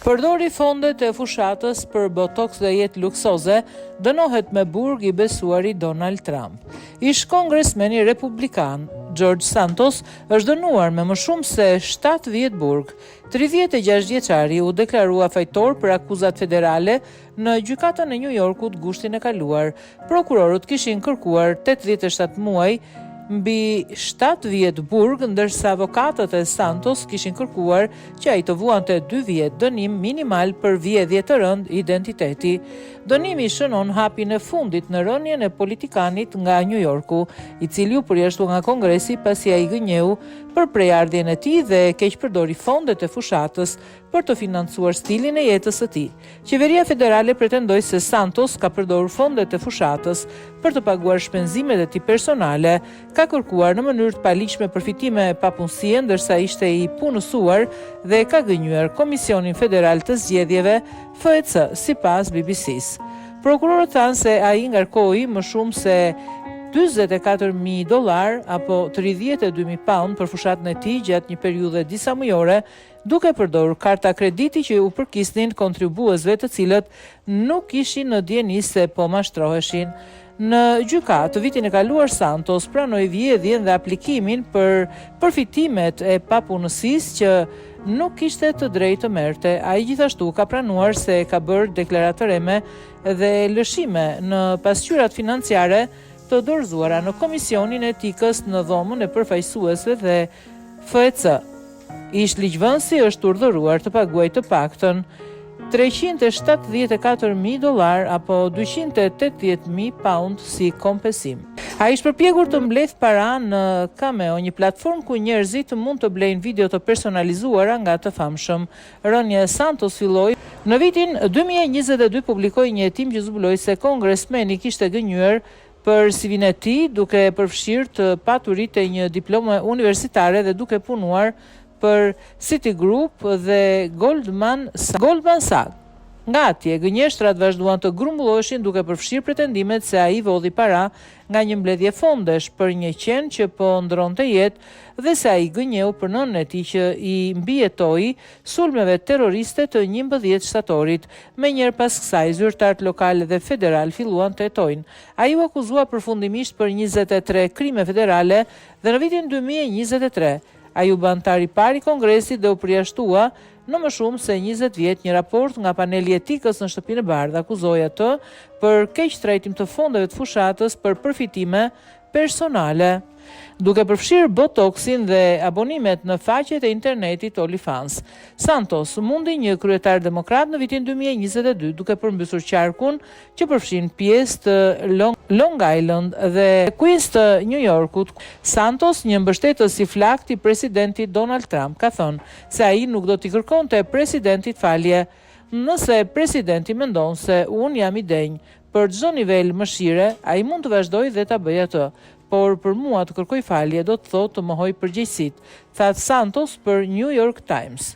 Përdori fondet e fushatës për botoks dhe jetë luksoze, dënohet me burg i besuari Donald Trump. Ish kongresmeni republikan George Santos është dënuar me më shumë se 7 vjet burg. 36 vjeçari u deklarua fajtor për akuzat federale në gjykatën e New Yorkut gushtin e kaluar. Prokurorët kishin kërkuar 87 muaj mbi 7 vjet burg, ndërsa avokatët e Santos kishin kërkuar që ai të vuante 2 vjet dënim minimal për vjedhje të rënd identiteti. Dënimi shënon hapin e fundit në rënien e politikanit nga New Yorku, i cili u përjashtu nga Kongresi pasi ai gënjeu për prejardhjen e tij dhe keq përdori fondet e fushatës për të financuar stilin e jetës së tij. Qeveria federale pretendoi se Santos ka përdorur fondet e fushatës për të paguar shpenzimet e tij personale, ka kërkuar në mënyrë të paligjshme përfitime papunësie ndërsa ishte i punësuar dhe ka gënjur Komisionin Federal të Zgjedhjeve FEC, sipas BBC-s. Prokurorët thanë se ai ngarkoi më shumë se $44,000 apo 32,000 pound për fushatën e tij gjatë një periudhe disa mujore, duke përdorur karta krediti që u përkisnin kontribuesve të cilët nuk ishin në dieni se po mashtroheshin. Në gjykatë vitin e kaluar Santos pranoi vjedhjen dhe aplikimin për përfitimet e papunësisë që nuk kishte të drejtë të merrte. Ai gjithashtu ka pranuar se ka bërë deklaratëreme dhe lëshime në pasqyrat financiare të dorëzuara në Komisionin e Etikës në dhomën e përfaqësuesve dhe FEC. Ish ligjvënësi është urdhëruar të paguajë të paktën $374,000 apo 280,000 pound si kompensim. Ai është përpjekur të mbledh para në Cameo, një platformë ku njerëzit mund të blejnë video të personalizuara nga të famshëm. Rënia e Santos filloi në vitin 2022, publikoi një hetim që zbuloi se kongresmeni kishte gënjur për CV-n e tij duke përfshirë të paturit e një diplome universitare dhe duke punuar për Citigroup dhe Goldman Sachs. Nga atje, gënjeshtrat vazhduan të grumbulloheshin duke përfshirë pretendimet se ai vodhi para nga një mbledhje fondesh për një qen që po ndronte jetë dhe se ai gënjeu për nënën e tij që i mbijetoi sulmeve terroriste të 11 shtatorit. Menjëherë pas kësaj, zyrtarët lokal dhe federal filluan të hetojnë. Ai u akuzua përfundimisht për 23 krime federale dhe në vitin 2023 ai u bë antar i parë i Kongresit dhe u përjashtua në më shumë se 20 vjet. Një raport nga paneli etikës në Shtëpinë e Bardhë akuzoi atë për keq trajtim të fondeve të fushatës për përfitime personale, duke përfshirë botoksin dhe abonimet në faqet e internetit OnlyFans. Santos mundi një kryetar demokrat në vitin 2022 duke përmbysur qarkun që përfshin pjesë të Long Island dhe Queens të New Yorkut. Santos, një mbështetës i flakt i presidentit Donald Trump, ka thënë se ai nuk do t'i kërkonte presidentit falje nëse presidenti mendon se unë jam i denj. Për çdo nivel mëshire, ai mund të vazhdojë dhe ta bëjë atë, por për mua të kërkoj falje do të thotë të mohoj përgjegjësitë, tha Santos për New York Times.